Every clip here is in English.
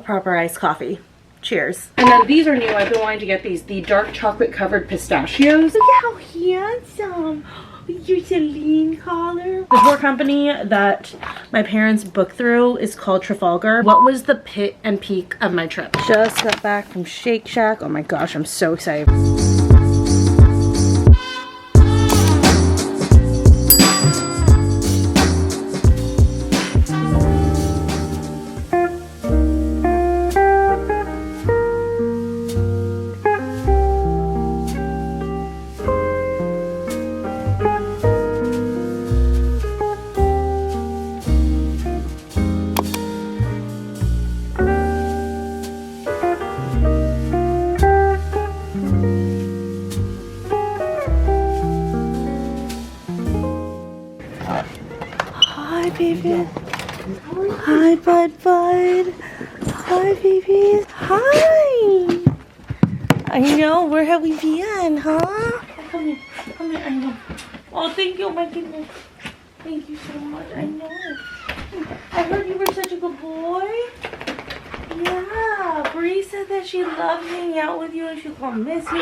proper iced coffee. Cheers. And then these are new. I've been wanting to get these. The dark chocolate covered pistachios. Look at how handsome. Your Celine collar. The tour company that my parents booked through is called Trafalgar. What was the pit and peak of my trip? Just got back from Shake Shack. Oh my gosh, I'm so excited. Hi, baby. Hi, Bud. Hi, baby. Hi. I know. Where have we been, huh? Oh, come here. I know. Oh, thank you. My goodness. Thank you so much. I know. I heard you were such a good boy. Yeah. Bree said that she loved hanging out with you and she's gonna miss you.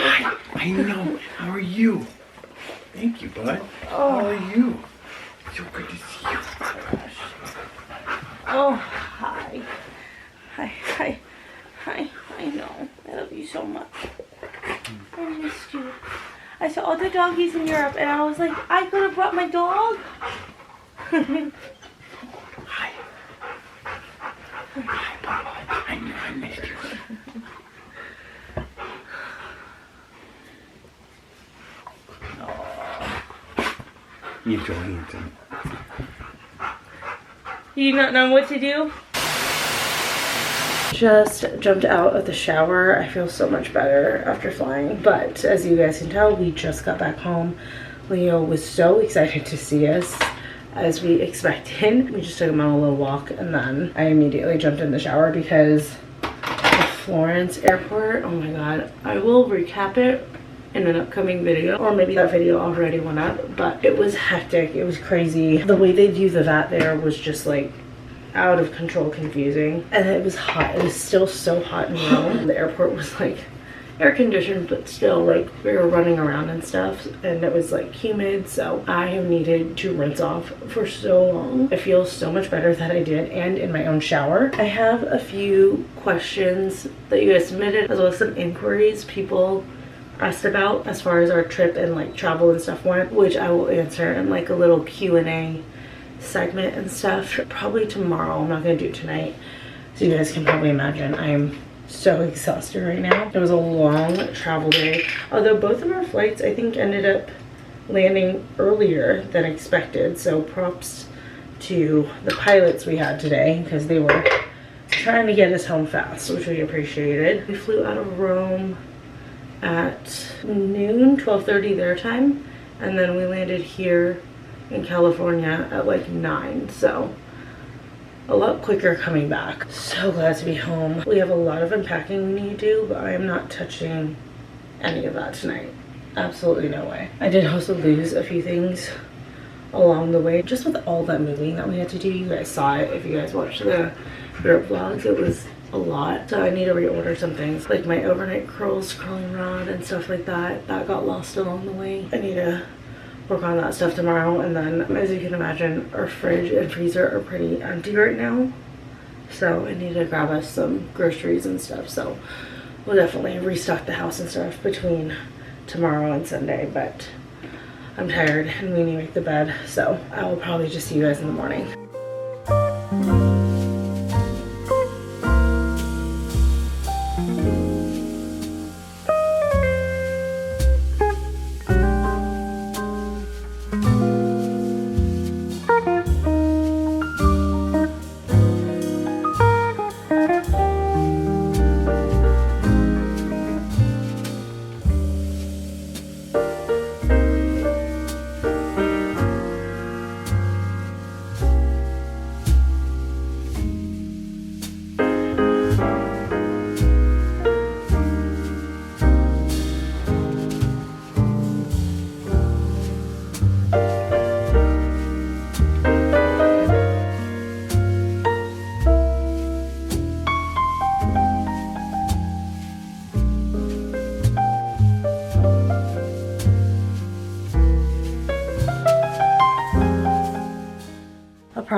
I know. How are you? Thank you, bud. Oh. How are you? So good to see you. Oh, hi. Hi. I know. I love you so much. I missed you. I saw all the doggies in Europe and I was like, I could have brought my dog. Hi. Hi, Papa. I know I missed you. You're so handsome. You not know what to do? Just jumped out of the shower. I feel so much better after flying. But as you guys can tell, we just got back home. Leo was so excited to see us, as we expected. We just took him on a little walk and then I immediately jumped in the shower because the Florence airport, oh my god. I will recap it in an upcoming video, or maybe that video already went up, but it was hectic. It was crazy. The way they do the VAT there was just like out of control confusing, and it was hot. It was still so hot in Rome. The airport was like air conditioned, but still like we were running around and stuff, and it was like humid, so I have needed to rinse off for so long. I feel so much better that I did, and in my own shower. I have a few questions that you guys submitted, as well as some inquiries people asked about as far as our trip and like travel and stuff went, which I will answer in like a little Q&A segment and stuff probably tomorrow. I'm not gonna do it tonight, so you guys can probably imagine I'm so exhausted right now. It was a long travel day, although both of our flights I think ended up landing earlier than expected, so props to the pilots we had today because they were trying to get us home fast, which we appreciated. We flew out of Rome at noon, 12:30 their time, and then we landed here in California at like 9, so a lot quicker coming back. So glad to be home. We have a lot of unpacking we need to do, but I am not touching any of that tonight. Absolutely no way. I did also lose a few things along the way, just with all that moving that we had to do. You guys saw it if you guys watched the Europe vlogs. It was a lot, so I need to reorder some things like my overnight curling rod and stuff like that got lost along the way. I need to work on that stuff tomorrow, and then as you can imagine, our fridge and freezer are pretty empty right now, so I need to grab us some groceries and stuff. So we'll definitely restock the house and stuff between tomorrow and Sunday, but I'm tired and we need to make the bed, so I will probably just see you guys in the morning.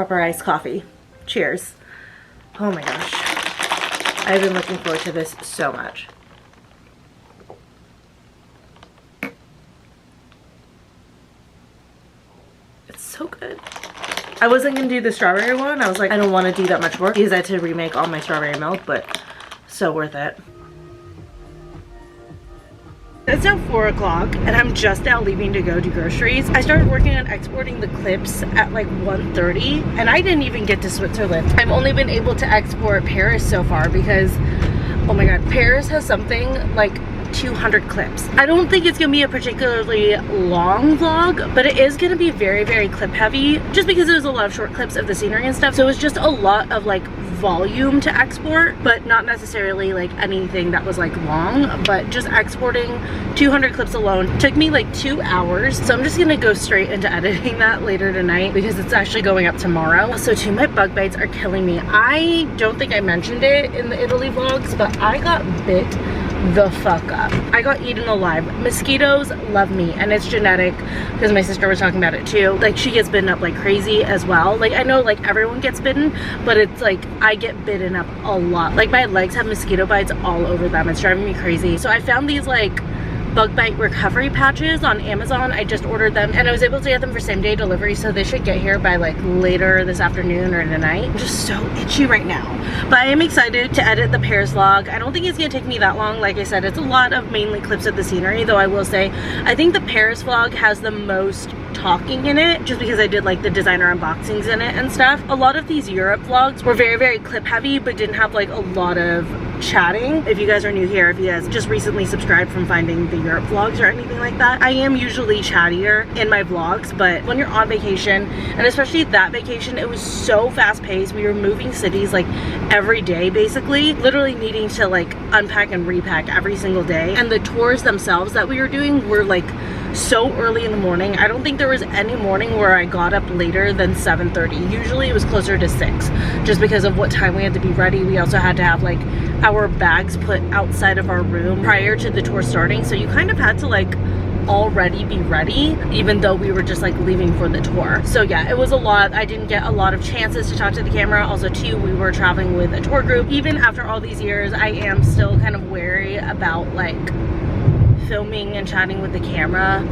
proper iced coffee. Cheers. Oh my gosh. I've been looking forward to this so much. It's so good. I wasn't gonna do the strawberry one. I was like, I don't want to do that much work because I had to remake all my strawberry milk, but so worth it. It's now 4 o'clock and I'm just now leaving to go do groceries. I started working on exporting the clips at like 1:30 and I didn't even get to Switzerland. I've only been able to export Paris so far because, oh my god, Paris has something like 200 clips. I don't think it's gonna be a particularly long vlog, but it is gonna be very, very clip heavy just because there's a lot of short clips of the scenery and stuff. So it's just a lot of like volume to export, but not necessarily like anything that was like long, but just exporting 200 clips alone took me like 2 hours. So I'm just gonna go straight into editing that later tonight because it's actually going up tomorrow. So too, my bug bites are killing me. I don't think I mentioned it in the Italy vlogs, but I got bit the fuck up. I got eaten alive. Mosquitoes love me and it's genetic because my sister was talking about it too. Like she gets bitten up like crazy as well. Like I know like everyone gets bitten, but it's like I get bitten up a lot. Like my legs have mosquito bites all over them. It's driving me crazy. So I found these like bug bite recovery patches on Amazon. I just ordered them and I was able to get them for same day delivery, so they should get here by like later this afternoon or tonight. I'm just so itchy right now, but I am excited to edit the Paris vlog. I don't think it's gonna take me that long. Like I said, it's a lot of mainly clips of the scenery, though I will say I think the Paris vlog has the most talking in it just because I did like the designer unboxings in it and stuff. A lot of these Europe vlogs were very, very clip heavy but didn't have like a lot of chatting. If you guys are new here, if you guys just recently subscribed from finding the Europe vlogs or anything like that, I am usually chattier in my vlogs, but when you're on vacation, and especially that vacation, it was so fast paced. We were moving cities like every day basically, literally needing to like unpack and repack every single day, and the tours themselves that we were doing were like so early in the morning. I don't think there was any morning where I got up later than 7:30. Usually it was closer to 6 just because of what time we had to be ready. We also had to have like our bags put outside of our room prior to the tour starting, so you kind of had to like already be ready even though we were just like leaving for the tour. So yeah, it was a lot. I didn't get a lot of chances to talk to the camera. Also too, we were traveling with a tour group. Even after all these years, I am still kind of wary about like filming and chatting with the camera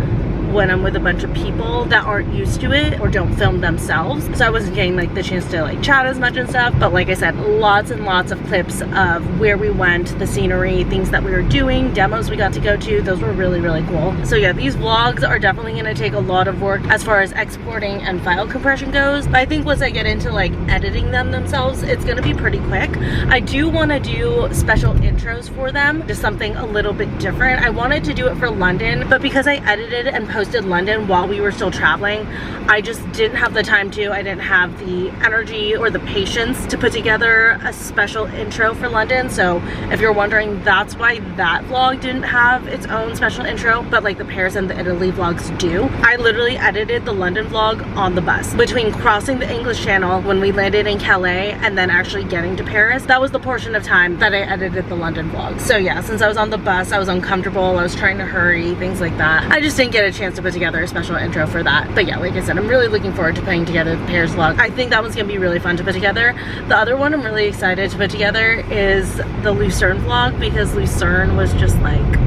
when I'm with a bunch of people that aren't used to it or don't film themselves. So I wasn't getting like the chance to like chat as much and stuff, but like I said, lots and lots of clips of where we went, the scenery, things that we were doing, demos we got to go to. Those were really, really cool. So yeah, these vlogs are definitely gonna take a lot of work as far as exporting and file compression goes, but I think once I get into like editing them themselves, it's gonna be pretty quick. I do want to do special intros for them, just something a little bit different. I wanted to do it for London, but because I edited and posted London while we were still traveling, I just didn't have the time to. I didn't have the energy or the patience to put together a special intro for London. So if you're wondering, that's why that vlog didn't have its own special intro, but like the Paris and the Italy vlogs do. I literally edited the London vlog on the bus. Between crossing the English Channel when we landed in Calais and then actually getting to Paris, that was the portion of time that I edited the London vlog. So yeah, since I was on the bus, I was uncomfortable, I was trying to hurry, things like that. I just didn't get a chance to put together a special intro for that. But yeah, like I said, I'm really looking forward to putting together the Paris vlog. I think that one's gonna be really fun to put together. The other one I'm really excited to put together is the Lucerne vlog, because Lucerne was just like,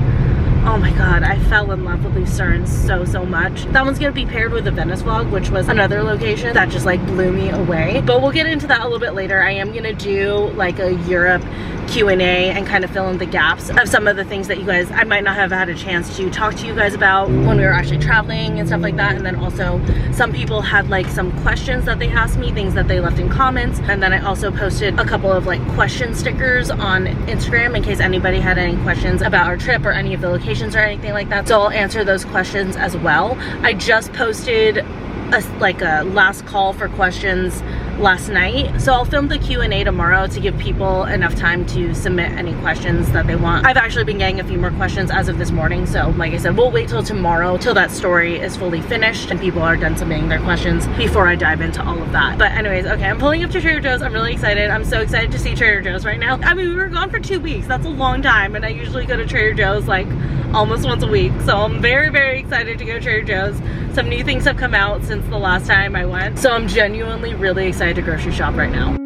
oh my god, I fell in love with Lucerne so much. That one's gonna be paired with the Venice vlog, which was another location that just like blew me away. But we'll get into that a little bit later. I am gonna do like a Europe Q&A and kind of fill in the gaps of some of the things that you guys, I might not have had a chance to talk to you guys about when we were actually traveling and stuff like that. And then also some people had like some questions that they asked me, things that they left in comments. And then I also posted a couple of like question stickers on Instagram in case anybody had any questions about our trip or any of the locations or anything like that. So I'll answer those questions as well. I just posted a last call for questions last night. So I'll film the Q&A tomorrow to give people enough time to submit any questions that they want. I've actually been getting a few more questions as of this morning. So like I said, we'll wait till tomorrow till that story is fully finished and people are done submitting their questions before I dive into all of that. But anyways, okay, I'm pulling up to Trader Joe's. I'm really excited. I'm so excited to see Trader Joe's right now. I mean, we were gone for 2 weeks. That's a long time. And I usually go to Trader Joe's like almost once a week. So I'm very, very excited to go to Trader Joe's. Some new things have come out since the last time I went. So I'm genuinely really excited to grocery shop right now.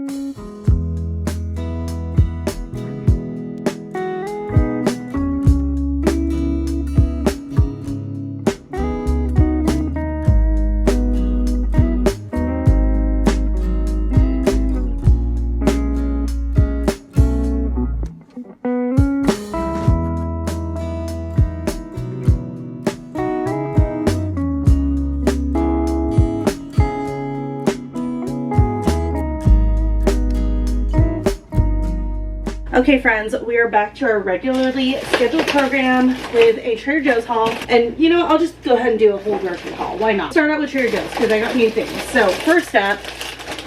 Okay friends, we are back to our regularly scheduled program with a Trader Joe's haul. And you know, I'll just go ahead and do a whole grocery haul. Why not? Start out with Trader Joe's because I got new things. So first up,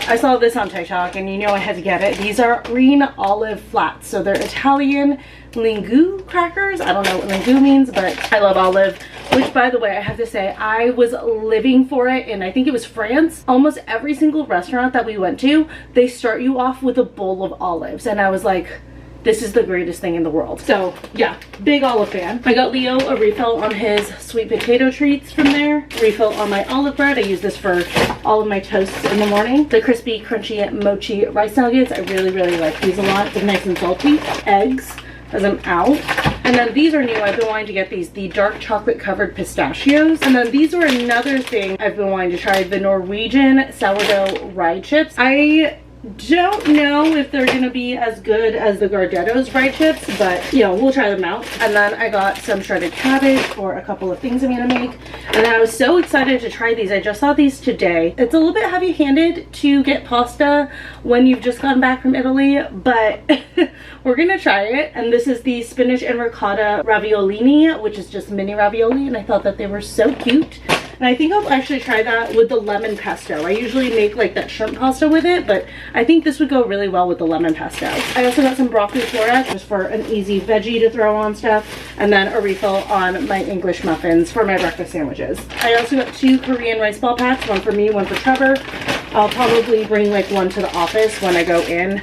I saw this on TikTok and you know I had to get it. These are green olive flats. So they're Italian linguine crackers. I don't know what linguine means, but I love olive. Which, by the way, I have to say, I was living for it in, I think it was France. Almost every single restaurant that we went to, they start you off with a bowl of olives. And I was like, this is the greatest thing in the world. So yeah, big olive fan. I got Leo a refill on his sweet potato treats from there. Refill on my olive bread. I use this for all of my toasts in the morning. The crispy, crunchy mochi rice nuggets. I really, really like these a lot. They're nice and salty. Eggs, as I'm out. And then these are new. I've been wanting to get these, the dark chocolate covered pistachios. And then these are another thing I've been wanting to try, the Norwegian sourdough rye chips. I don't know if they're gonna be as good as the Gardetto's rye chips, but you know, we'll try them out. And then I got some shredded cabbage for a couple of things I'm gonna make. And then I was so excited to try these. I just saw these today. It's a little bit heavy-handed to get pasta when you've just gotten back from Italy, but we're gonna try it. And this is the spinach and ricotta raviolini, which is just mini ravioli, and I thought that they were so cute. And I think I'll actually try that with the lemon pesto. I usually make like that shrimp pasta with it, but I think this would go really well with the lemon pesto. I also got some broccoli florets just for an easy veggie to throw on stuff. And then a refill on my English muffins for my breakfast sandwiches. I also got 2 Korean rice ball packs, one for me, one for Trevor. I'll probably bring like one to the office when I go in,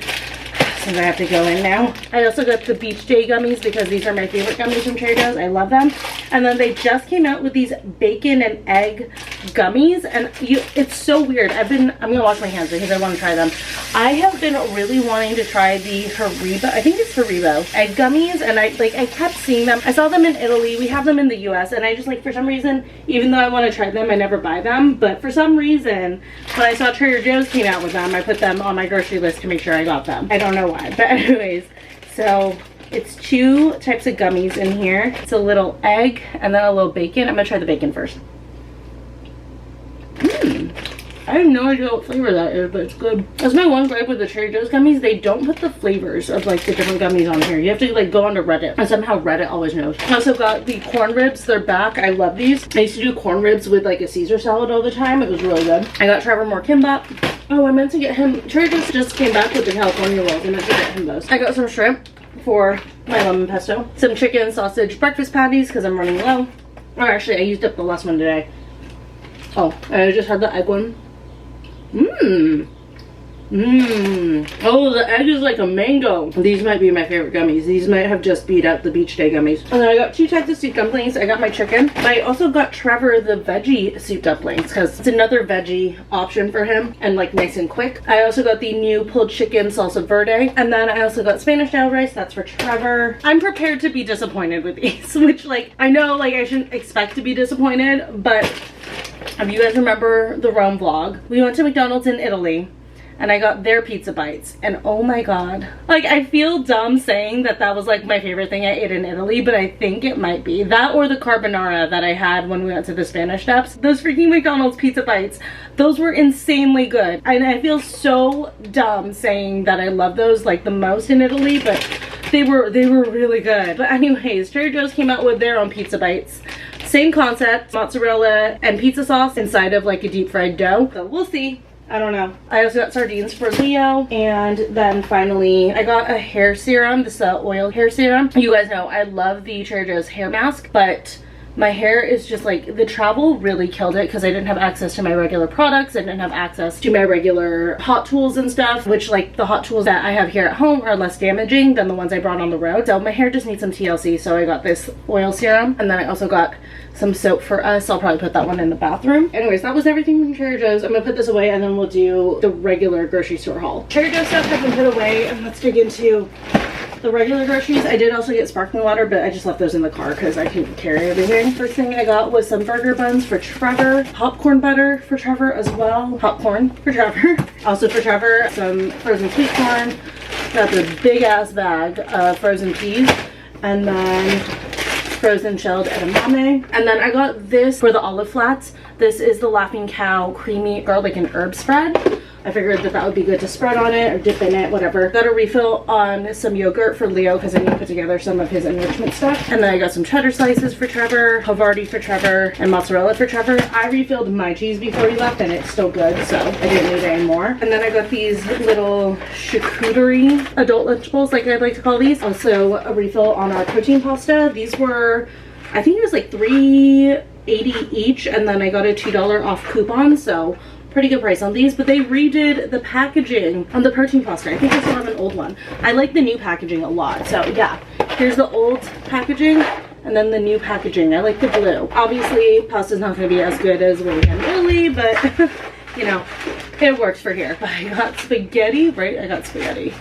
since I have to go in now. I also got the beach day gummies because these are my favorite gummies from Trader Joe's. I love them. And then they just came out with these bacon and egg gummies, and it's so weird. I'm gonna wash my hands because I want to try them. I have been really wanting to try the Haribo, I think it's Haribo egg gummies, and I kept seeing them. I saw them in Italy. We have them in the US, and I just like, for some reason, even though I want to try them, I never buy them. But for some reason, when I saw Trader Joe's came out with them, I put them on my grocery list to make sure I got them. I don't know why, but anyways, so it's 2 types of gummies in here. It's a little egg and then a little bacon. I'm gonna try the bacon first. I have no idea what flavor that is, but it's good. That's my one gripe with the Trader Joe's gummies. They don't put the flavors of like the different gummies on here. You have to like go onto Reddit, and somehow Reddit always knows. I also got the corn ribs. They're back. I love these. I used to do corn ribs with like a Caesar salad all the time. It was really good. I got Trevor more kimbap. Oh, I meant to get him, Trader Joe's just came back with the California rolls. I meant to get him those. I got some shrimp for my lemon pesto. Some chicken sausage breakfast patties because I'm running low. Or actually, I used up the last one today. Oh, I just had the egg one. Oh, the egg is like a mango. These might be my favorite gummies. These might have just beat out the beach day gummies. And then I got 2 types of soup dumplings. I got my chicken. I also got Trevor the veggie soup dumplings because it's another veggie option for him and like nice and quick. I also got the new pulled chicken salsa verde. And then I also got Spanish style rice. That's for Trevor. I'm prepared to be disappointed with these, which like, I know like I shouldn't expect to be disappointed, but if you guys remember the Rome vlog, we went to McDonald's in Italy and I got their pizza bites, and oh my god, like I feel dumb saying that that was like my favorite thing I ate in Italy, but I think it might be that or the carbonara that I had when we went to the Spanish Steps. Those freaking McDonald's pizza bites, those were insanely good, and I feel so dumb saying that I love those like the most in Italy, but they were really good. But anyways, Trader Joe's came out with their own pizza bites. Same concept, mozzarella and pizza sauce inside of like a deep fried dough. So we'll see I don't know. I also got sardines for Leo. And then finally, I got a hair serum. This is oil hair serum. You guys know I love the Trader Joe's hair mask, but my hair is just like, the travel really killed it because I didn't have access to my regular products. I didn't have access to my regular hot tools and stuff, which like the hot tools that I have here at home are less damaging than the ones I brought on the road. So my hair just needs some TLC. So I got this oil serum, and then I also got some soap for us. I'll probably put that one in the bathroom. Anyways, that was everything from Trader Joe's. I'm gonna put this away and then we'll do the regular grocery store haul. Trader Joe's stuff has been put away, and let's dig into the regular groceries. I did also get sparkling water, but I just left those in the car because I couldn't carry everything. First thing I got was some burger buns for Trevor, popcorn butter for Trevor as well, popcorn for Trevor. Also for Trevor, some frozen sweet corn. Got the big ass bag of frozen peas, and then frozen shelled edamame. And then I got this for the olive flats. This is the Laughing Cow creamy garlic and herb spread. I figured that that would be good to spread on it or dip in it, whatever. Got a refill on some yogurt for Leo because I need to put together some of his enrichment stuff. And then I got some cheddar slices for Trevor, Havarti for Trevor, and mozzarella for Trevor. I refilled my cheese before he left and it's still good, so I didn't need any more. And then I got these little charcuterie adult lunchables, like I'd like to call these. Also a refill on our protein pasta. These were, I think it was like $3.80 each, and then I got a $2 off coupon, so pretty good price on these. But they redid the packaging on the protein pasta. I think I still have an old one. I like the new packaging a lot, so yeah. Here's the old packaging and then the new packaging. I like the blue. Obviously pasta's not going to be as good as Willie and Lily, but you know, it works for here. But I got spaghetti, right? I got spaghetti.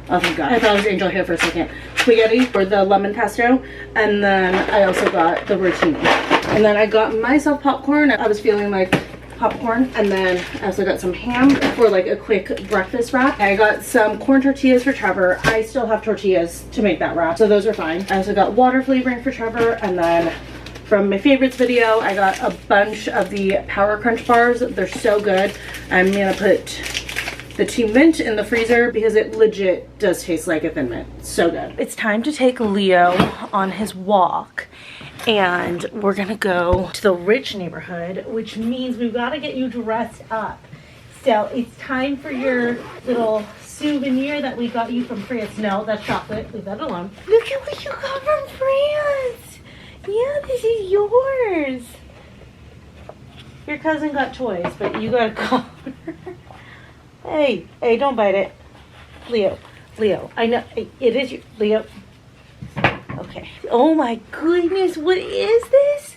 Oh thank God, I thought it was angel hair for a second. Spaghetti for the lemon pesto, and then I also got the rotini. And then I got myself popcorn. I was feeling like popcorn. And then I also got some ham for like a quick breakfast wrap. I got some corn tortillas for Trevor. I still have tortillas to make that wrap, so those are fine. I also got water flavoring for Trevor, and then from my favorites video, I got a bunch of the Power Crunch bars. They're so good. I'm gonna put the Team Mint in the freezer because it legit does taste like a Thin Mint. So good. It's time to take Leo on his walk, and we're gonna go to the rich neighborhood, which means we've got to get you dressed up. So it's time for your little souvenir that we got you from France. No, that's chocolate. Leave that alone. Look at what you got from France. Yeah, this is yours. Your cousin got toys, but you got a collar. Hey, don't bite it. Leo, I know, it is your, Leo. Okay. Oh my goodness, what is this?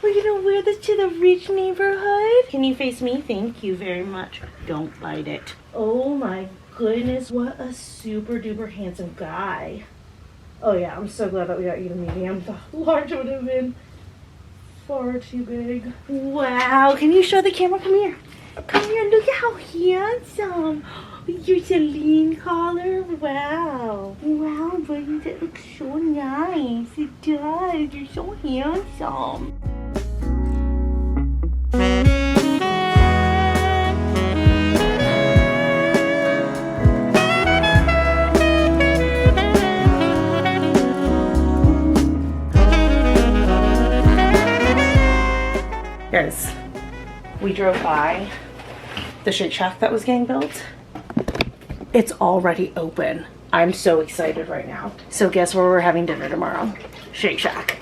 We're gonna wear this to the rich neighborhood. Can you face me? Thank you very much. Don't bite it. Oh my goodness, what a super duper handsome guy. Oh yeah, I'm so glad that we got you the medium. The large would have been far too big. Wow, can you show the camera? Come here. Come here, look at how handsome. Your Celine collar. Wow. Wow, buddy, that looks so nice. It does. You're so handsome. Guys, we drove by the Shake Shack that was getting built. It's already open. I'm so excited right now. So guess where we're having dinner tomorrow? Shake Shack.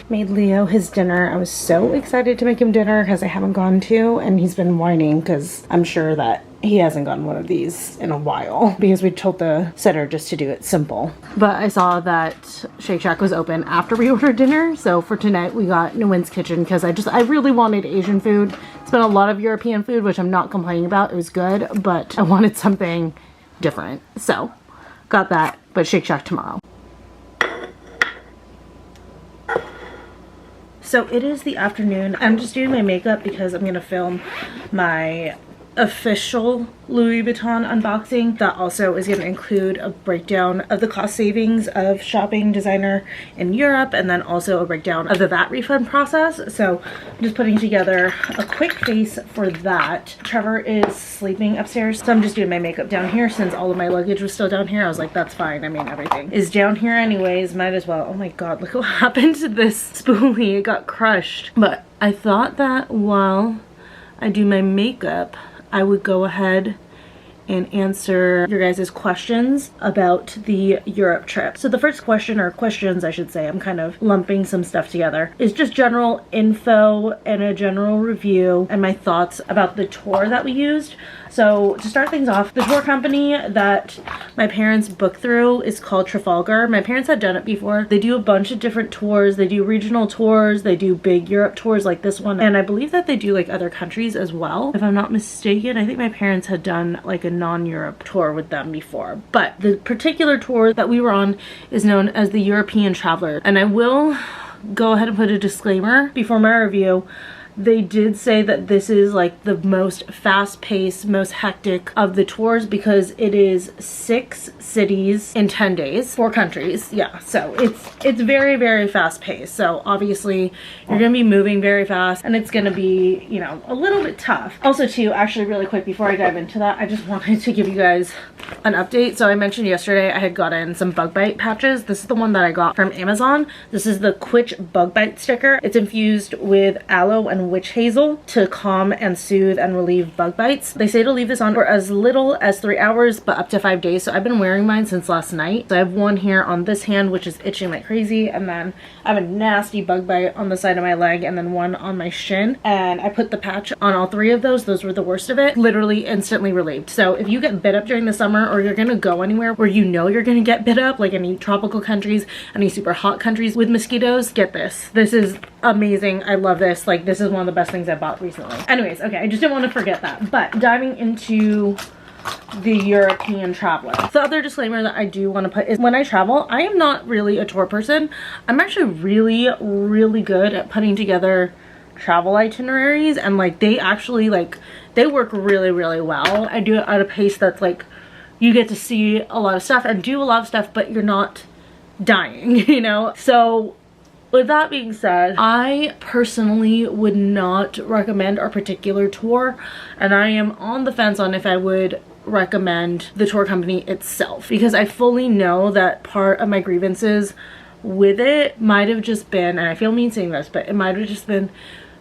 Made Leo his dinner. I was so excited to make him dinner because I haven't gone to, and he's been whining because I'm sure that he hasn't gotten one of these in a while because we told the setter just to do it simple. But I saw that Shake Shack was open after we ordered dinner, so for tonight we got Nguyen's Kitchen because I really wanted Asian food. It's been a lot of European food, which I'm not complaining about. It was good, but I wanted something different, so got that. But Shake Shack tomorrow. So it is the afternoon. I'm just doing my makeup because I'm gonna film my official Louis Vuitton unboxing that also is going to include a breakdown of the cost savings of shopping designer in Europe, and then also a breakdown of the VAT refund process. So I'm just putting together a quick face for that. Trevor is sleeping upstairs, so I'm just doing my makeup down here since all of my luggage was still down here. I was like, that's fine. I mean, everything is down here anyways, might as well. Oh my god, look what happened to this spoolie. It got crushed. But I thought that while I do my makeup, I would go ahead and answer your guys' questions about the Europe trip. So the first question, or questions I should say, I'm kind of lumping some stuff together, is just general info and a general review and my thoughts about the tour that we used. So to start things off, the tour company that my parents booked through is called Trafalgar. My parents had done it before. They do a bunch of different tours. They do regional tours. They do big Europe tours like this one. And I believe that they do like other countries as well. If I'm not mistaken, I think my parents had done like a non-Europe tour with them before. But the particular tour that we were on is known as the European Traveler. And I will go ahead and put a disclaimer before my review. They did say that this is like the most fast-paced, most hectic of the tours because it is 6 cities in 10 days, 4 countries. Yeah, so it's very, very fast-paced. So obviously you're gonna be moving very fast and it's gonna be, you know, a little bit tough. Also too, actually really quick before I dive into that, I just wanted to give you guys an update. So I mentioned yesterday I had gotten some bug bite patches. This is the one that I got from Amazon. This is the Quitch bug bite sticker. It's infused with aloe and witch hazel to calm and soothe and relieve bug bites. They say to leave this on for as little as 3 hours but up to 5 days. So I've been wearing mine since last night. So I have one here on this hand which is itching like crazy, and then I have a nasty bug bite on the side of my leg, and then one on my shin, and I put the patch on all 3 of those. Those were the worst of it. Literally instantly relieved. So if you get bit up during the summer, or you're gonna go anywhere where you know you're gonna get bit up, like any tropical countries, any super hot countries with mosquitoes, get this. This is amazing. I love this. Like, this is one of the best things I bought recently. Anyways, okay, I just didn't want to forget that. But diving into the European Traveler. The other disclaimer that I do want to put is when I travel, I am not really a tour person. I'm actually really, really good at putting together travel itineraries, and like they actually like they work really, really well. I do it at a pace that's like you get to see a lot of stuff and do a lot of stuff, but you're not dying, you know? So with that being said, I personally would not recommend our particular tour, and I am on the fence on if I would recommend the tour company itself, because I fully know that part of my grievances with it might have just been, and I feel mean saying this, but it might have just been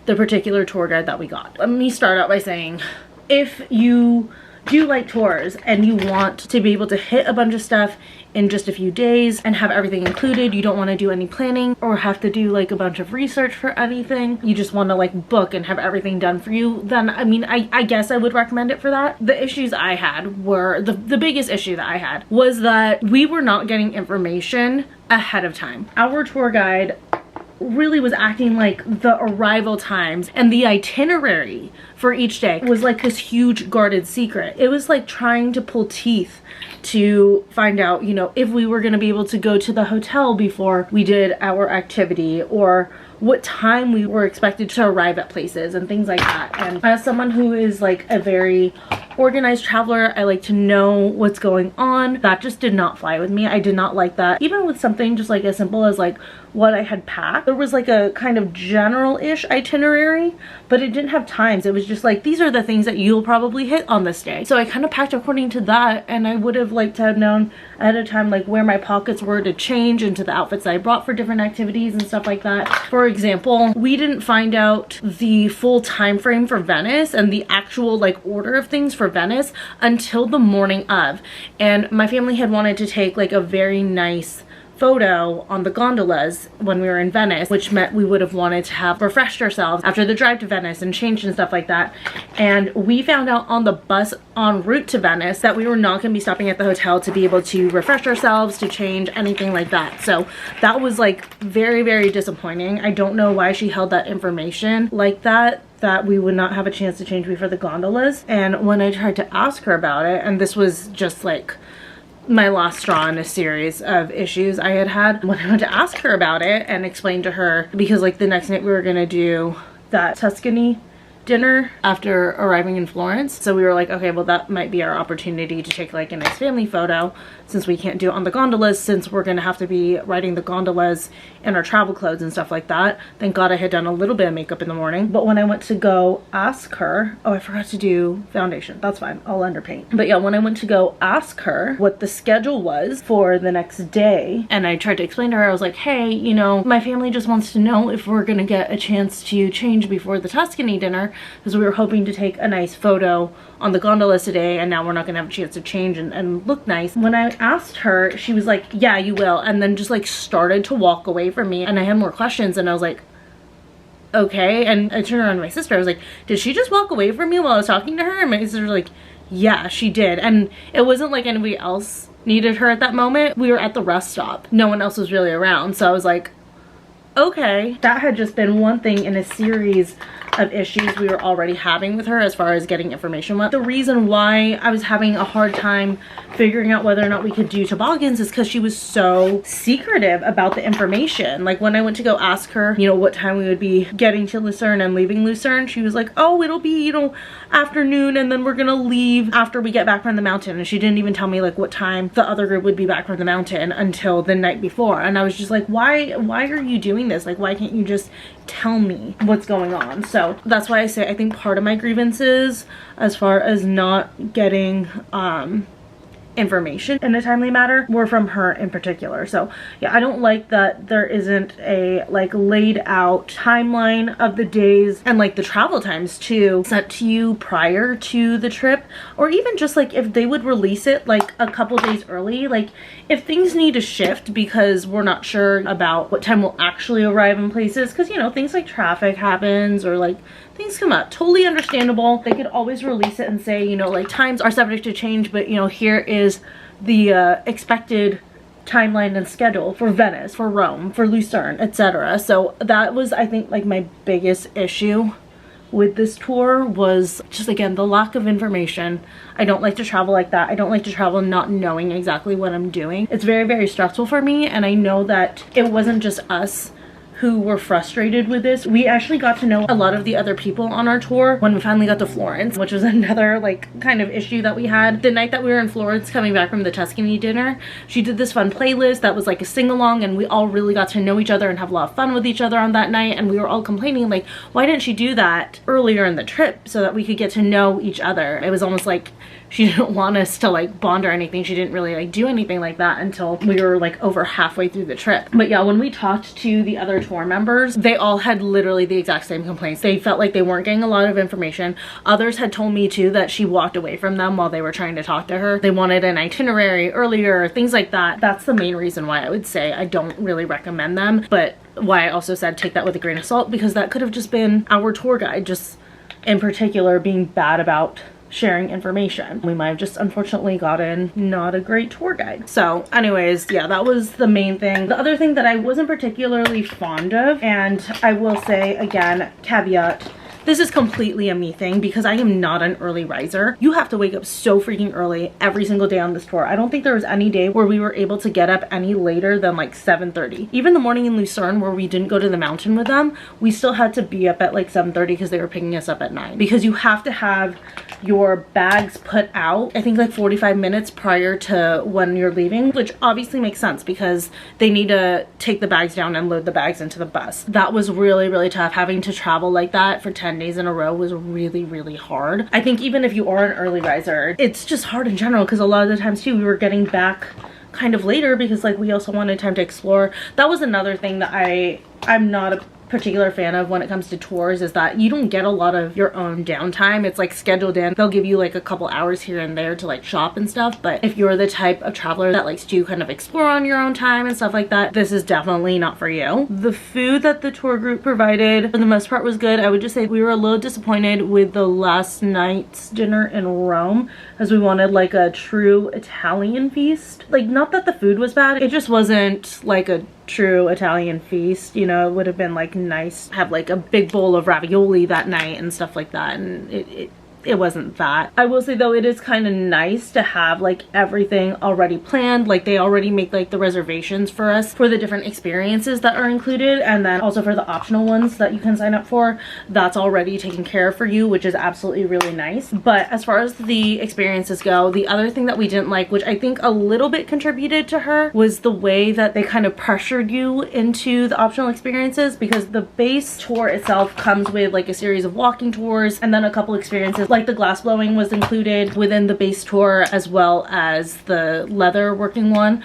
the particular tour guide that we got. Let me start out by saying, if you do like tours and you want to be able to hit a bunch of stuff in just a few days and have everything included, you don't want to do any planning or have to do like a bunch of research for anything, you just want to like book and have everything done for you, then I mean, I guess I would recommend it for that. The issues I had were, the biggest issue that I had was that we were not getting information ahead of time. Our tour guide really was acting like the arrival times and the itinerary for each day was like this huge guarded secret. It was like trying to pull teeth to find out, you know, if we were going to be able to go to the hotel before we did our activity, or what time we were expected to arrive at places and things like that. And as someone who is like a very organized traveler, I like to know what's going on. That just did not fly with me. I did not like that. Even with something just like as simple as like what I had packed, there was like a kind of general-ish itinerary, but it didn't have times. It was just like, these are the things that you'll probably hit on this day. So I kind of packed according to that, and I would have liked to have known ahead of time like where my pockets were to change into the outfits that I brought for different activities and stuff like that. For example, we didn't find out the full time frame for Venice and the actual like order of things for Venice until the morning of, and my family had wanted to take like a very nice photo on the gondolas when we were in Venice, which meant we would have wanted to have refreshed ourselves after the drive to Venice and changed and stuff like that. And we found out on the bus en route to Venice that we were not going to be stopping at the hotel to be able to refresh ourselves, to change, anything like that. So that was like very, very disappointing. I don't know why she held that information like that we would not have a chance to change before the gondolas. And when I tried to ask her about it, and this was just like my last straw in a series of issues I had when I went to ask her about it and explain to her, because like the next night we were gonna do that Tuscany dinner after arriving in Florence. So we were like, okay, well that might be our opportunity to take like a nice family photo, since we can't do it on the gondolas, since we're gonna have to be riding the gondolas in our travel clothes and stuff like that. Thank God I had done a little bit of makeup in the morning. But when I went to go ask her, oh, I forgot to do foundation. That's fine, I'll underpaint. But yeah, when I went to go ask her what the schedule was for the next day, and I tried to explain to her, I was like, hey, you know, my family just wants to know if we're gonna get a chance to change before the Tuscany dinner, because we were hoping to take a nice photo on the gondola today, and now we're not gonna have a chance to change and look nice. When I asked her, she was like, yeah, you will, and then just like started to walk away from me, and I had more questions, and I was like, okay. And I turned around to my sister, I was like, did she just walk away from me while I was talking to her? And my sister was like, yeah, she did. And it wasn't like anybody else needed her at that moment. We were at the rest stop, no one else was really around, so I was like, okay. That had just been one thing in a series of issues we were already having with her as far as getting information went. The reason why I was having a hard time figuring out whether or not we could do toboggans is because she was so secretive about the information. Like when I went to go ask her, you know, what time we would be getting to Lucerne and leaving Lucerne, she was like, oh, it'll be, you know, afternoon, and then we're gonna leave after we get back from the mountain. And she didn't even tell me like what time the other group would be back from the mountain until the night before. And I was just like, why are you doing this? Like, why can't you just tell me what's going on? So that's why I say I think part of my grievances as far as not getting information in a timely manner were from her in particular. So yeah, I don't like that there isn't a like laid out timeline of the days and like the travel times too sent to you prior to the trip, or even just like if they would release it like a couple days early. Like if things need to shift because we're not sure about what time we'll actually arrive in places, because you know things like traffic happens or like things come up, totally understandable. They could always release it and say, you know, like times are subject to change, but you know, here is the expected timeline and schedule for Venice, for Rome, for Lucerne, etc. So that was, I think, like my biggest issue with this tour was just, again, the lack of information. I don't like to travel like that. I don't like to travel not knowing exactly what I'm doing. It's very, very stressful for me, and I know that it wasn't just us who were frustrated with this. We actually got to know a lot of the other people on our tour when we finally got to Florence, which was another like kind of issue that we had. The night that we were in Florence coming back from the Tuscany dinner, she did this fun playlist that was like a sing-along, and we all really got to know each other and have a lot of fun with each other on that night. And we were all complaining like, why didn't she do that earlier in the trip so that we could get to know each other? It was almost like she didn't want us to like bond or anything. She didn't really like do anything like that until we were like over halfway through the trip. But yeah, when we talked to the other tour members, they all had literally the exact same complaints. They felt like they weren't getting a lot of information. Others had told me too that she walked away from them while they were trying to talk to her. They wanted an itinerary earlier, things like that. That's the main reason why I would say I don't really recommend them, but why I also said take that with a grain of salt, because that could have just been our tour guide just in particular being bad about sharing information. We might have just unfortunately gotten not a great tour guide. So anyways, yeah, that was the main thing. The other thing that I wasn't particularly fond of, and I will say again, caveat, this is completely a me thing because I am not an early riser. You have to wake up so freaking early every single day on this tour. I don't think there was any day where we were able to get up any later than like 7:30. Even the morning in Lucerne where we didn't go to the mountain with them, we still had to be up at like 7:30 because they were picking us up at 9. Because you have to have your bags put out, I think like 45 minutes prior to when you're leaving, which obviously makes sense because they need to take the bags down and load the bags into the bus. That was really, really tough. Having to travel like that for 10 days in a row was really, really hard. I think even if you are an early riser, it's just hard in general because a lot of the times too, we were getting back kind of later because like we also wanted time to explore. That was another thing that I'm not a particular fan of when it comes to tours, is that you don't get a lot of your own downtime. It's like scheduled in. They'll give you like a couple hours here and there to like shop and stuff, but if you're the type of traveler that likes to kind of explore on your own time and stuff like that, this is definitely not for you. The food that the tour group provided for the most part was good. I would just say we were a little disappointed with the last night's dinner in Rome, as we wanted like a true Italian feast. Like, not that the food was bad, it just wasn't like a true Italian feast. You know, it would have been like nice to have like a big bowl of ravioli that night and stuff like that, and it wasn't that. I will say though, it is kind of nice to have like everything already planned. Like they already make like the reservations for us for the different experiences that are included, and then also for the optional ones that you can sign up for, that's already taken care of for you, which is absolutely really nice. But as far as the experiences go, the other thing that we didn't like, which I think a little bit contributed to her, was the way that they kind of pressured you into the optional experiences, because the base tour itself comes with like a series of walking tours and then a couple experiences Like the glass blowing was included within the base tour as well as the leather working one.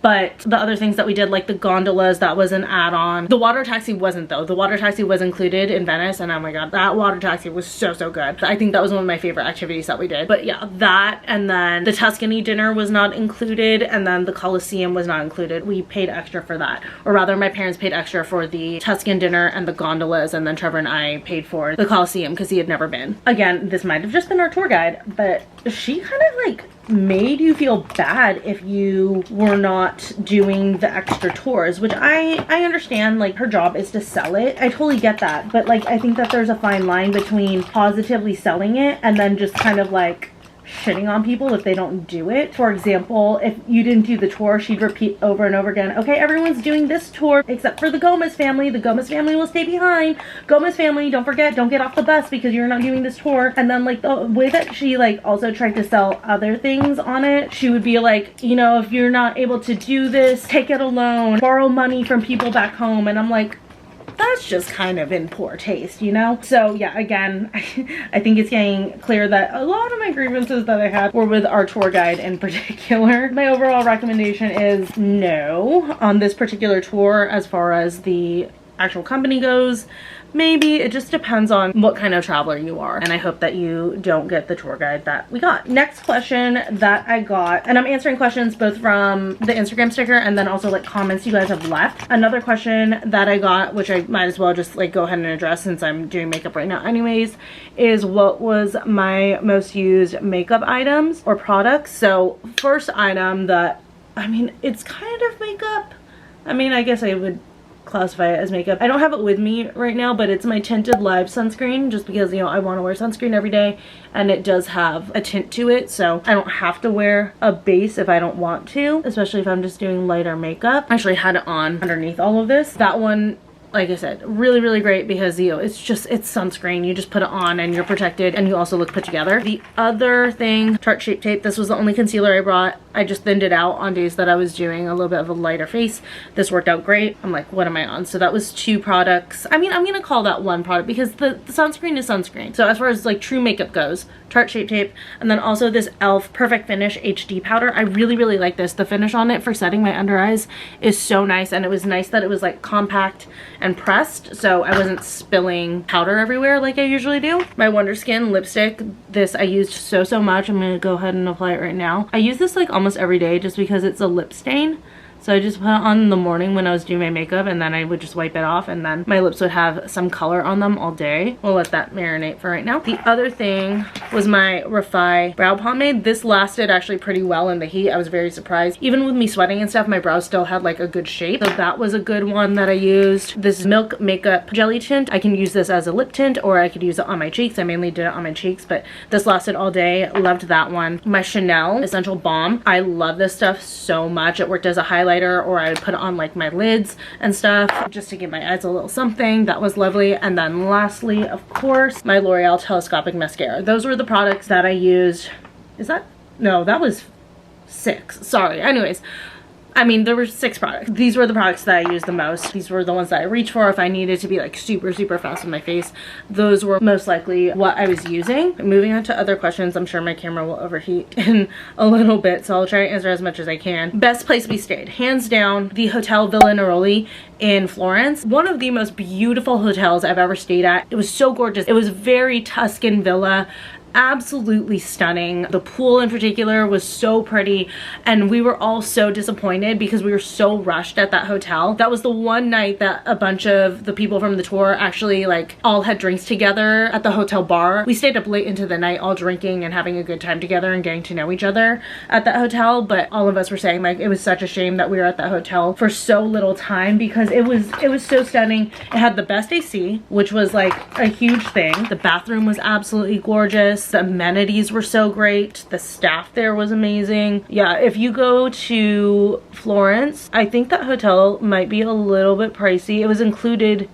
But the other things that we did, like the gondolas, that was an add-on. The water taxi wasn't though. The water taxi was included in Venice, and oh my god, that water taxi was so good. I think that was one of my favorite activities that we did. But yeah, that, and then the Tuscany dinner was not included, and then the Colosseum was not included. We paid extra for that, or rather my parents paid extra for the Tuscan dinner and the gondolas, and then Trevor and I paid for the Colosseum because he had never been. Again, this might have just been our tour guide, but she kind of like made you feel bad if you were not doing the extra tours, which I understand. Like, her job is to sell it. I totally get that, but like I think that there's a fine line between positively selling it and then just kind of like shitting on people if they don't do it. For example, if you didn't do the tour, she'd repeat over and over again, okay, everyone's doing this tour except for the Gomez family. The Gomez family will stay behind. Gomez family, don't forget, don't get off the bus because you're not doing this tour. And then like the way that she like also tried to sell other things on it, she would be like, you know, if you're not able to do this, take it alone, borrow money from people back home. And I'm like, that's just kind of in poor taste, you know? So yeah, again, I think it's getting clear that a lot of my grievances that I had were with our tour guide in particular. My overall recommendation is no on this particular tour as far as the actual company goes. Maybe. It just depends on what kind of traveler you are, and I hope that you don't get the tour guide that we got. Next question that I got, and I'm answering questions both from the Instagram sticker and then also like comments you guys have left. Another question that I got, which I might as well just like go ahead and address since I'm doing makeup right now anyways, is what was my most used makeup items or products. So first item that, I mean, it's kind of makeup. I mean, I guess I would classify it as makeup. I don't have it with me right now, but it's my tinted live sunscreen, just because, you know, I want to wear sunscreen every day and it does have a tint to it, so I don't have to wear a base if I don't want to, especially if I'm just doing lighter makeup. I actually had it on underneath all of this. That one, like I said, really great because, you know, it's sunscreen. You just put it on and you're protected and you also look put together. The other thing, Tarte Shape Tape. This was the only concealer I brought. I just thinned it out on days that I was doing a little bit of a lighter face. This worked out great. I'm like, what am I on? So that was 2 products. I mean, I'm gonna call that 1 product because the sunscreen is sunscreen. So as far as like true makeup goes, Tarte Shape Tape, and then also this e.l.f. Perfect Finish HD powder. I really like this. The finish on it for setting my under eyes is so nice, and it was nice that it was like compact and pressed, so I wasn't spilling powder everywhere like I usually do. My Wonder Skin lipstick, this I used so much. I'm gonna go ahead and apply it right now. I use this like almost every day just because it's a lip stain. So I just put it on in the morning when I was doing my makeup, and then I would just wipe it off, and then my lips would have some color on them all day. We'll let that marinate for right now. The other thing was my Refi brow pomade. This lasted actually pretty well in the heat. I was very surprised. Even with me sweating and stuff, my brows still had like a good shape. So that was a good one that I used. This Milk Makeup Jelly Tint. I can use this as a lip tint, or I could use it on my cheeks. I mainly did it on my cheeks, but this lasted all day. Loved that one. My Chanel Essential Balm. I love this stuff so much. It worked as a highlighter, or I would put it on like my lids and stuff just to give my eyes a little something. That was lovely. And then lastly, of course, my L'Oreal Telescopic Mascara. Those were the products that I used. Is that? No, that was 6. Sorry. Anyways, I mean, there were 6 products. These were the products that I used the most. These were the ones that I reached for if I needed to be like super fast with my face. Those were most likely what I was using. Moving on to other questions. I'm sure my camera will overheat in a little bit, so I'll try to answer as much as I can. Best place we stayed. Hands down, the Hotel Villa Neroli in Florence. One of the most beautiful hotels I've ever stayed at. It was so gorgeous. It was very Tuscan villa. Absolutely stunning. The pool in particular was so pretty, and we were all so disappointed because we were so rushed at that hotel. That was the one night that a bunch of the people from the tour actually like all had drinks together at the hotel bar. We stayed up late into the night all drinking and having a good time together and getting to know each other at that hotel, but all of us were saying like it was such a shame that we were at that hotel for so little time because it was so stunning. It had the best AC, which was like a huge thing. The bathroom was absolutely gorgeous. The amenities were so great. The staff there was amazing. Yeah, if you go to Florence, I think that hotel might be a little bit pricey. It was included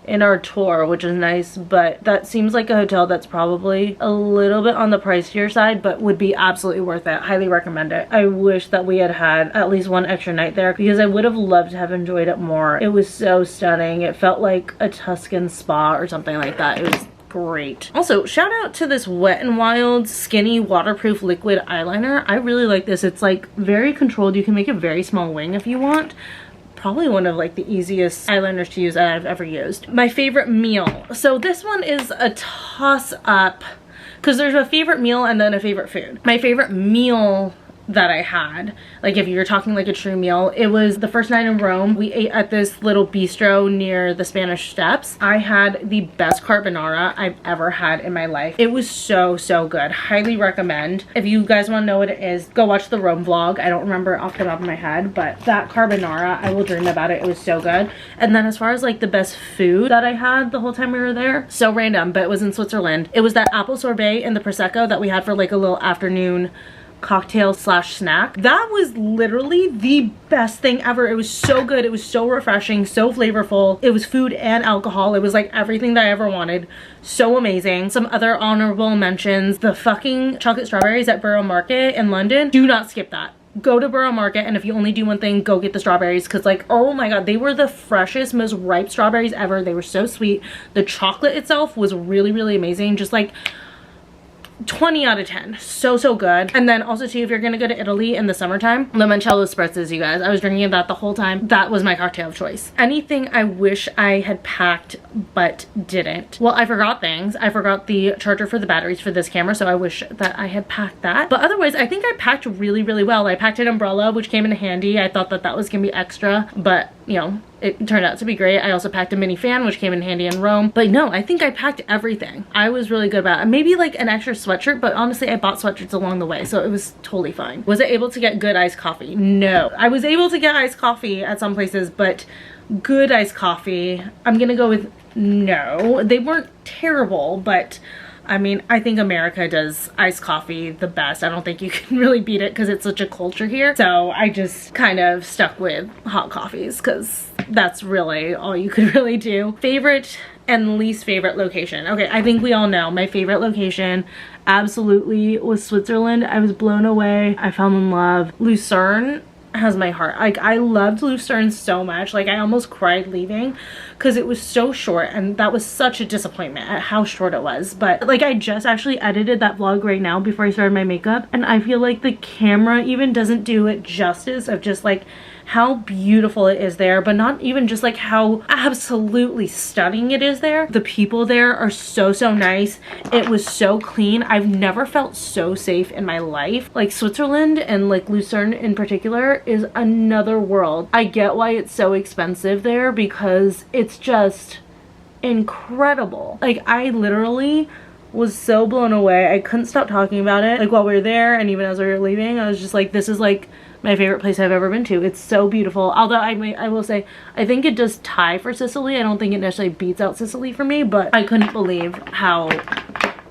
in our tour, which is nice, but that seems like a hotel that's probably a little bit on the pricier side, but would be absolutely worth it. Highly recommend it. I wish that we had had at least 1 extra night there because I would have loved to have enjoyed it more. It was so stunning. It felt like a Tuscan spa or something like that. It was great. Also, shout out to this Wet n Wild Skinny Waterproof Liquid Eyeliner. I really like this. It's like very controlled. You can make a very small wing if you want. Probably one of like the easiest eyeliners to use that I've ever used. My favorite meal. So this one is a toss up because there's a favorite meal and then a favorite food. My favorite meal that I had, like if you're talking like a true meal, it was the first night in Rome. We ate at this little bistro near the Spanish Steps. I had the best carbonara I've ever had in my life. It was so good. Highly recommend. If you guys want to know what it is, go watch the Rome vlog. I don't remember off the top of my head, but that carbonara, I will dream about it. It was so good. And then as far as like the best food that I had the whole time we were there, so random, but it was in Switzerland. It was that apple sorbet and the prosecco that we had for like a little afternoon cocktail slash snack. That was literally the best thing ever. It was so good. It was so refreshing, so flavorful. It was food and alcohol. It was like everything that I ever wanted. So amazing. Some other honorable mentions: the fucking chocolate strawberries at Borough Market in London. Do not skip that. Go to Borough Market, and if you only do one thing, go get the strawberries, because like, oh my god, they were the freshest, most ripe strawberries ever. They were so sweet. The chocolate itself was really amazing. Just like 20 out of 10. So good. And then also too, if you're gonna go to Italy in the summertime, limoncello spritzes, you guys. I was drinking that the whole time. That was my cocktail of choice. Anything I wish I had packed but didn't. Well, I forgot things. I forgot the charger for the batteries for this camera, so I wish that I had packed that. But otherwise, I think I packed really well. I packed an umbrella, which came in handy. I thought that that was gonna be extra, but you know, it turned out to be great. I also packed a mini fan, which came in handy in Rome. But no, I think I packed everything. I was really good about it. Maybe like an extra sweatshirt, but honestly, I bought sweatshirts along the way, so it was totally fine. Was I able to get good iced coffee? No. I was able to get iced coffee at some places, but good iced coffee, I'm gonna go with no. They weren't terrible, but I mean, I think America does iced coffee the best. I don't think you can really beat it because it's such a culture here. So I just kind of stuck with hot coffees because that's really all you could really do. Favorite and least favorite location. Okay, I think we all know my favorite location absolutely was Switzerland. I was blown away. I fell in love. Lucerne has my heart. Like, I loved Lucerne so much. Like, I almost cried leaving because it was so short, and that was such a disappointment at how short it was. But like, I just actually edited that vlog right now before I started my makeup, and I feel like the camera even doesn't do it justice of just like how beautiful it is there, but not even just like how absolutely stunning it is there. The people there are so nice. It was so clean. I've never felt so safe in my life. Like, Switzerland and like Lucerne in particular is another world. I get why it's so expensive there because it's just incredible. Like, I literally was so blown away. I couldn't stop talking about it. Like, while we were there and even as we were leaving, I was just like, this is like my favorite place I've ever been to. It's so beautiful. Although I will say, I think it does tie for Sicily. I don't think it necessarily beats out Sicily for me, but I couldn't believe how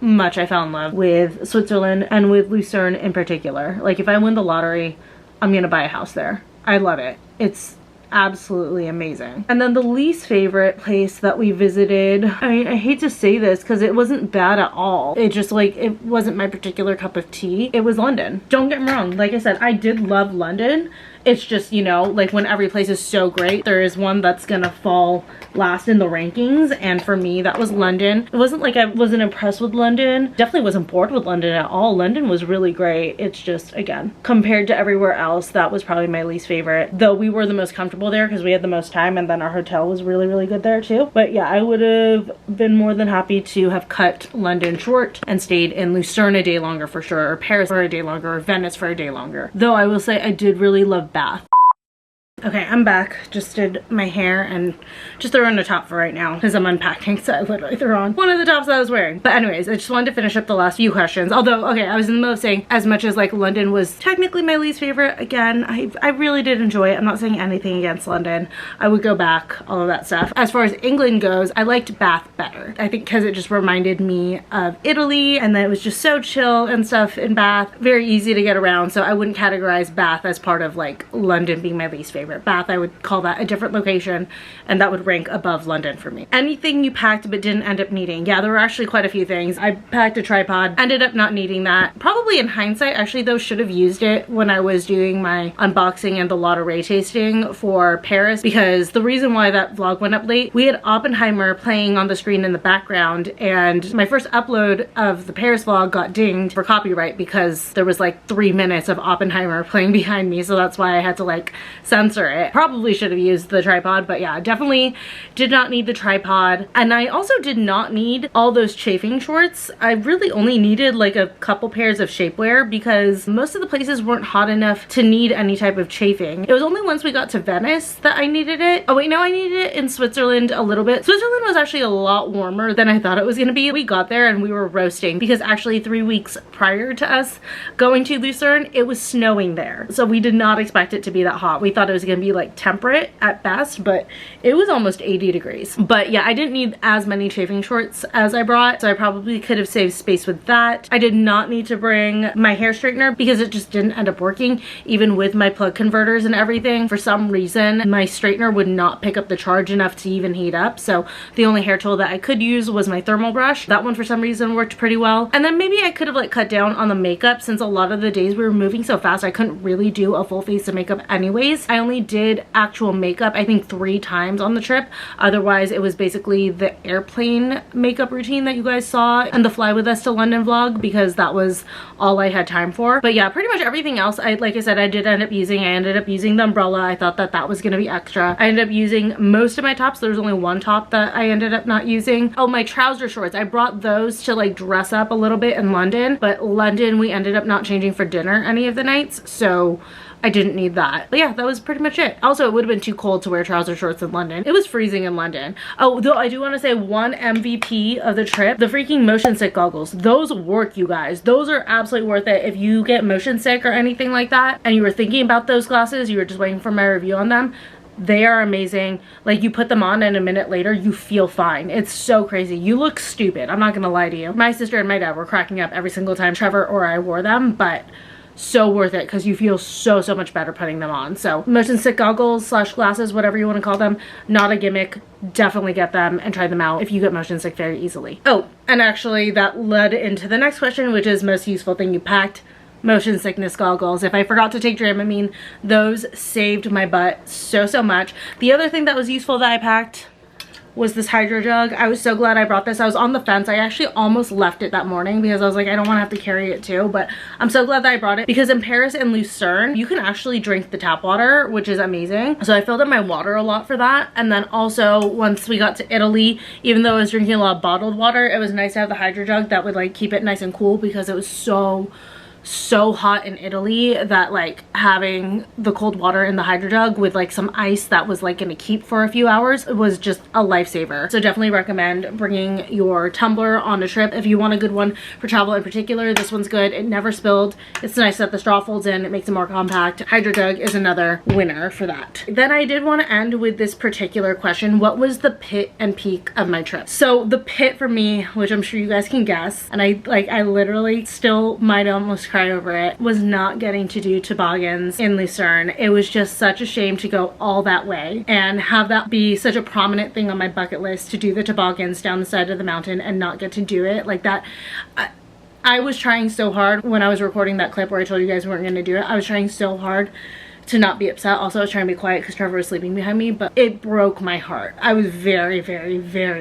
much I fell in love with Switzerland and with Lucerne in particular. Like, if I win the lottery, I'm gonna buy a house there. I love it. It's absolutely amazing. And then the least favorite place that we visited, I mean, I hate to say this because it wasn't bad at all. It just like, it wasn't my particular cup of tea. It was London. Don't get me wrong. Like I said, I did love London. It's just, you know, like when every place is so great, there is one that's gonna fall last in the rankings, and for me that was London. It wasn't like I wasn't impressed with London. Definitely wasn't bored with London at all. London was really great. It's just, again, compared to everywhere else, that was probably my least favorite, though we were the most comfortable there because we had the most time, and then our hotel was really good there too. But yeah, I would have been more than happy to have cut London short and stayed in Lucerne a day longer for sure, or Paris for a day longer, or Venice for a day longer. Though I will say I did really love Bath. Okay, I'm back. Just did my hair and just threw on a top for right now because I'm unpacking, so I literally threw on one of the tops that I was wearing. But anyways, I just wanted to finish up the last few questions. Although, okay, I was in the middle of saying, as much as like London was technically my least favorite, again, I really did enjoy it. I'm not saying anything against London. I would go back, all of that stuff. As far as England goes, I liked Bath better. I think because it just reminded me of Italy, and then it was just so chill and stuff in Bath. Very easy to get around, so I wouldn't categorize Bath as part of like London being my least favorite. favorite. Bath, I would call that a different location, and that would rank above London for me. Anything you packed but didn't end up needing? Yeah, there were actually quite a few things. I packed a tripod, ended up not needing that. Probably in hindsight, actually though, should have used it when I was doing my unboxing and the Lotte Ray tasting for Paris, because the reason why that vlog went up late, we had Oppenheimer playing on the screen in the background, and my first upload of the Paris vlog got dinged for copyright because there was like 3 minutes of Oppenheimer playing behind me, so that's why I had to like censor it. Probably should have used the tripod, but yeah, definitely did not need the tripod. And I also did not need all those chafing shorts. I really only needed like a couple pairs of shapewear because most of the places weren't hot enough to need any type of chafing. It was only once we got to Venice that I needed it. Oh wait, no, I needed it in Switzerland a little bit. Switzerland was actually a lot warmer than I thought it was gonna be. We got there and we were roasting because actually 3 weeks prior to us going to Lucerne, it was snowing there. So we did not expect it to be that hot. We thought it was gonna be like temperate at best, but it was almost 80 degrees. But yeah, I didn't need as many chafing shorts as I brought, so I probably could have saved space with that. I did not need to bring my hair straightener because it just didn't end up working. Even with my plug converters and everything, for some reason my straightener would not pick up the charge enough to even heat up. So the only hair tool that I could use was my thermal brush. That one for some reason worked pretty well. And then maybe I could have like cut down on the makeup, since a lot of the days we were moving so fast I couldn't really do a full face of makeup anyways. I only did actual makeup I think 3 times on the trip. Otherwise it was basically the airplane makeup routine that you guys saw and the fly with us to London vlog, because that was all I had time for. But yeah, pretty much everything else, like I said, I did end up using. I ended up using the umbrella. I thought that that was gonna be extra. I ended up using most of my tops. There was only one top that I ended up not using. Oh, my trouser shorts, I brought those to like dress up a little bit in London, but London we ended up not changing for dinner any of the nights, so I didn't need that. But yeah, that was pretty much it. Also, it would have been too cold to wear trouser shorts in London. It was freezing in London. Oh, though I do want to say one MVP of the trip, the freaking motion sick goggles. Those work, you guys. Those are absolutely worth it. If you get motion sick or anything like that and you were thinking about those glasses, you were just waiting for my review on them, they are amazing. Like, you put them on and a minute later you feel fine. It's so crazy. You look stupid, I'm not gonna lie to you. My sister and my dad were cracking up every single time Trevor or I wore them, but so worth it because you feel so much better putting them on. So motion sick goggles slash glasses, whatever you want to call them, not a gimmick. Definitely get them and try them out if you get motion sick very easily. Oh, and actually that led into the next question, which is most useful thing you packed. Motion sickness goggles. If I forgot to take Dramamine, those saved my butt so much. The other thing that was useful that I packed was this hydro jug. I was so glad I brought this. I was on the fence. I actually almost left it that morning because I was like, I don't want to have to carry it too, but I'm so glad that I brought it because in Paris and Lucerne, you can actually drink the tap water, which is amazing. So I filled up my water a lot for that. And then also once we got to Italy, even though I was drinking a lot of bottled water, it was nice to have the hydro jug that would like keep it nice and cool because it was so hot in Italy that like having the cold water in the hydro jug with like some ice that was like gonna keep for a few hours was just a lifesaver. So definitely recommend bringing your tumbler on a trip if you want a good one for travel in particular. This one's good. It never spilled. It's nice that the straw folds in. It makes it more compact. Hydro jug is another winner for that. Then I did want to end with this particular question. What was the pit and peak of my trip? So the pit for me, which I'm sure you guys can guess, and I literally still might almost cry over it, was not getting to do toboggans in Lucerne. It was just such a shame to go all that way and have that be such a prominent thing on my bucket list, to do the toboggans down the side of the mountain and not get to do it like that. I was trying so hard when I was recording that clip where I told you guys we weren't going to do it. I was trying so hard to not be upset. Also, I was trying to be quiet because Trevor was sleeping behind me, but it broke my heart. I was very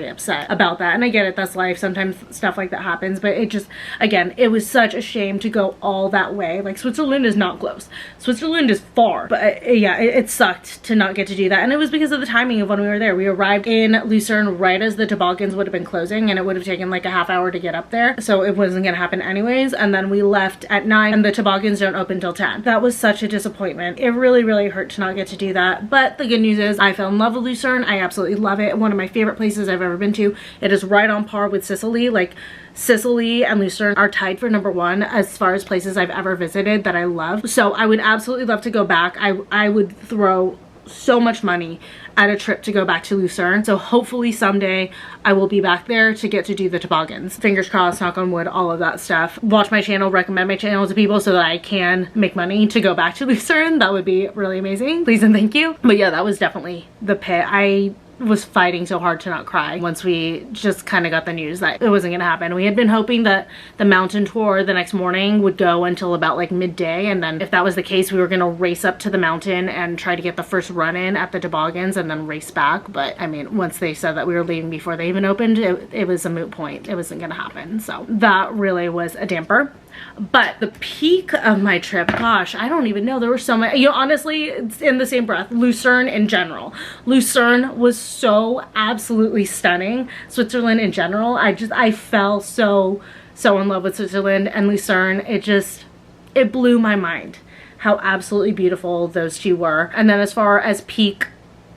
upset about that. And I get it, that's life. Sometimes stuff like that happens, but it just, again, it was such a shame to go all that way. Like, Switzerland is not close. Switzerland is far. But yeah, it sucked to not get to do that. And it was because of the timing of when we were there. We arrived in Lucerne right as the toboggans would have been closing, and it would have taken like a half hour to get up there. So it wasn't gonna happen anyways. And then we left at 9 and the toboggans don't open till 10. That was such a disappointment. It really hurt to not get to do that. But the good news is I fell in love with Lucerne. I absolutely love it. One of my favorite places I've ever been to. It is right on par with Sicily. Like, Sicily and Lucerne are tied for #1 as far as places I've ever visited that I love. So I would absolutely love to go back. I would throw so much money at a trip to go back to Lucerne. So hopefully someday I will be back there to get to do the toboggans. Fingers crossed, knock on wood, all of that stuff. Watch my channel, recommend my channel to people so that I can make money to go back to Lucerne. That would be really amazing. Please and thank you. But yeah, that was definitely the pit. I was fighting so hard to not cry once we just kind of got the news that it wasn't gonna happen. We had been hoping that the mountain tour the next morning would go until about like midday, and then if that was the case, we were gonna race up to the mountain and try to get the first run in at the toboggans and then race back. But I mean, once they said that we were leaving before they even opened, it was a moot point. It wasn't gonna happen. So that really was a damper. But the peak of my trip, gosh, I don't even know. There were so many, you know, honestly, it's in the same breath, Lucerne in general. Lucerne was so absolutely stunning. Switzerland in general, I fell so in love with Switzerland and Lucerne. It blew my mind how absolutely beautiful those two were. And then as far as peak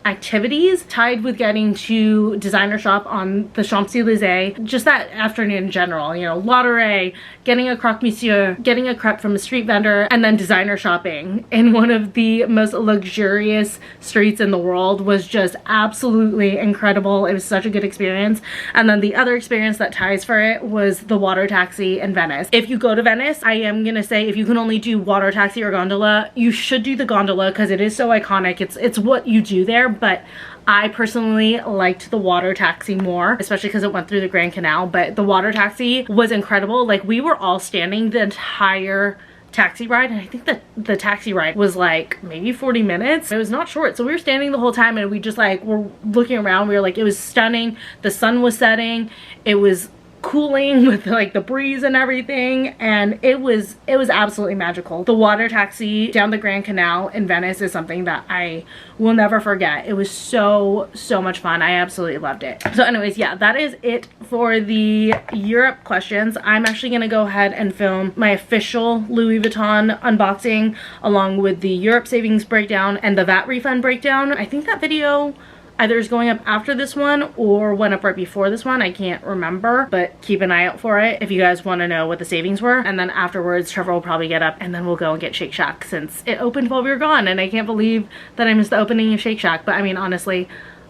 activities, tied with getting to designer shop on the Champs-Élysées, just that afternoon in general, you know, Lottery, getting a croque monsieur, getting a crepe from a street vendor, and then designer shopping in one of the most luxurious streets in the world was just absolutely incredible. It was such a good experience. And then the other experience that ties for it was the water taxi in Venice. If you go to Venice, I am gonna say if you can only do water taxi or gondola, you should do the gondola because it is so iconic. It's what you do there. But I personally liked the water taxi more, especially because it went through the Grand Canal. But the water taxi was incredible. Like, we were all standing the entire taxi ride, and I think that the taxi ride was like maybe 40 minutes. It was not short, so we were standing the whole time, and we just like were looking around. We were like, it was stunning. The sun was setting. It was cooling with like the breeze and everything, and it was absolutely magical. The water taxi down the Grand Canal in Venice is something that I will never forget. It was so much fun. I absolutely loved it. So anyways, yeah, that is it for the Europe questions. I'm actually gonna go ahead and film my official Louis Vuitton unboxing along with the Europe savings breakdown and the VAT refund breakdown. I think that video either is going up after this one or went up right before this one. I can't remember, but keep an eye out for it if you guys want to know what the savings were. And then afterwards, Trevor will probably get up and then we'll go and get Shake Shack since it opened while we were gone. And I can't believe that I missed the opening of Shake Shack. But I mean, honestly,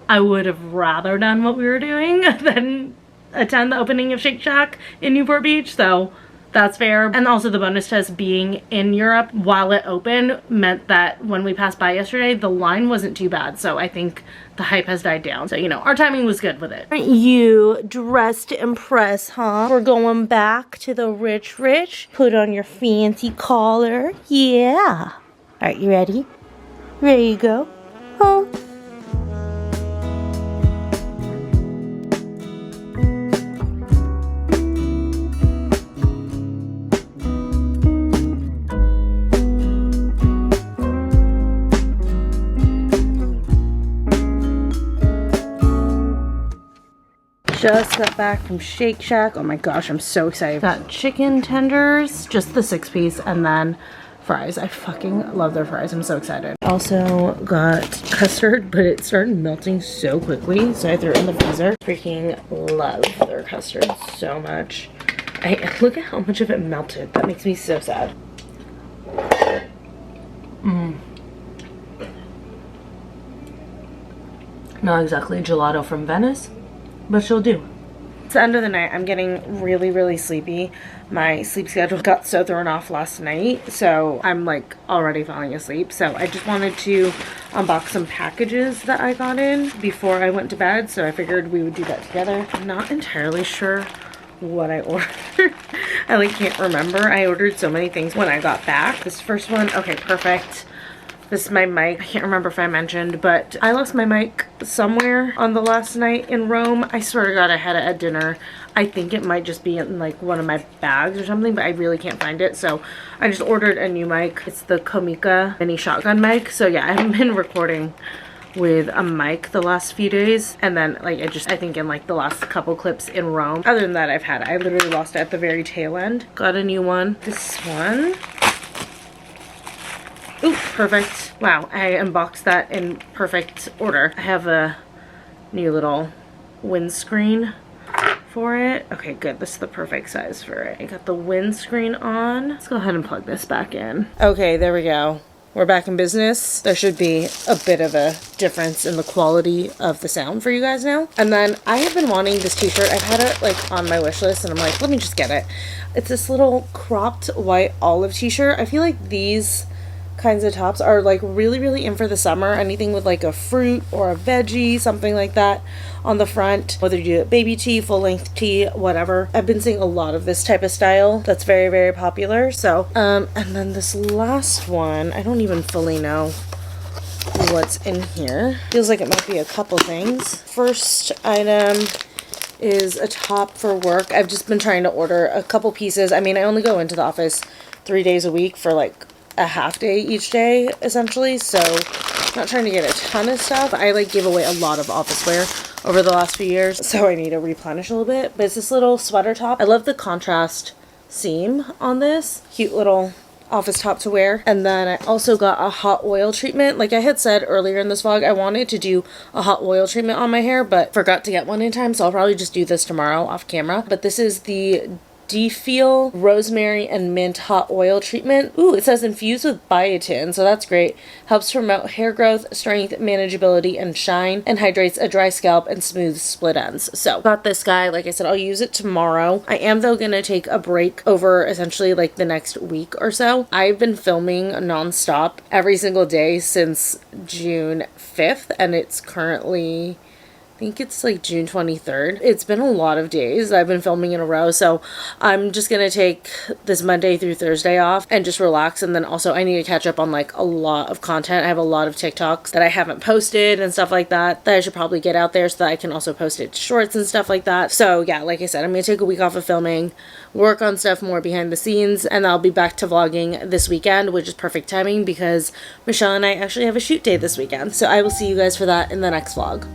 I would have rather done what we were doing than attend the opening of Shake Shack in Newport Beach. So that's fair. And also the bonus test being in Europe while it opened meant that when we passed by yesterday, the line wasn't too bad. So I think the hype has died down. So, you know, our timing was good with it. Aren't you dressed to impress, huh? We're going back to the rich. Put on your fancy collar. Yeah. All right, you ready? Ready to go? Huh? Just got back from Shake Shack. Oh my gosh, I'm so excited. Got chicken tenders, just the 6-piece, and then fries. I fucking love their fries. I'm so excited. Also got custard, but it started melting so quickly, so I threw it in the freezer. Freaking love their custard so much. Look at how much of it melted. That makes me so sad. Not exactly gelato from Venice, but she'll do. It's the end of the night. I'm getting really sleepy. My sleep schedule got so thrown off last night, so I'm like already falling asleep. So I just wanted to unbox some packages that I got in before I went to bed, so I figured we would do that together. I'm not entirely sure what I ordered. I like can't remember. I ordered so many things when I got back. This first one, okay, perfect. This is my mic. I can't remember if I mentioned, but I lost my mic somewhere on the last night in Rome. I swear to God, I had it at dinner. I think it might just be in like one of my bags or something, but I really can't find it. So I just ordered a new mic. It's the Comica mini shotgun mic. So yeah, I haven't been recording with a mic the last few days, and then like I think in like the last couple clips in Rome. Other than that, I literally lost it at the very tail end. Got a new one. This one. Ooh, perfect. Wow, I unboxed that in perfect order. I have a new little windscreen for it. Okay, good. This is the perfect size for it. I got the windscreen on. Let's go ahead and plug this back in. Okay, there we go. we're back in business, there should be a bit of a difference in the quality of the sound for you guys now. And then I have been wanting this t-shirt. I've had it like on my wish list and I'm like, let me just get it. It's this little cropped white olive t-shirt. I feel like these kinds of tops are like really in for the summer. Anything with like a fruit or a veggie, something like that on the front, whether you do it baby tee, full length tee, whatever. I've been seeing a lot of this type of style that's very popular. So and then this last one, I don't even fully know what's in here. Feels like it might be a couple things. First item is a top for work. I've just been trying to order a couple pieces. I mean, I only go into the office 3 days a week for like a half day each day essentially, so I'm not trying to get a ton of stuff. I like give away a lot of office wear over the last few years, so I need to replenish a little bit. But it's this little sweater top. I love the contrast seam on this. Cute little office top to wear. And then I also got a hot oil treatment. Like I had said earlier in this vlog, I wanted to do a hot oil treatment on my hair, but forgot to get one in time, so I'll probably just do this tomorrow off camera. But this is the Defeel Rosemary and Mint Hot Oil Treatment. Ooh, it says infused with biotin, so that's great. Helps promote hair growth, strength, manageability, and shine, and hydrates a dry scalp and smooths split ends. So, got this guy. Like I said, I'll use it tomorrow. I am, though, gonna take a break over essentially like the next week or so. I've been filming nonstop every single day since June 5th, and it's currently, I think it's like June 23rd. It's been a lot of days I've been filming in a row, so I'm just gonna take this Monday through Thursday off and just relax. And then also I need to catch up on like a lot of content. I have a lot of TikToks that I haven't posted and stuff like that I should probably get out there so that I can also post it to shorts and stuff like that. So yeah, like I said, I'm gonna take a week off of filming, work on stuff more behind the scenes, and I'll be back to vlogging this weekend, which is perfect timing because Michelle and I actually have a shoot day this weekend. So I will see you guys for that in the next vlog.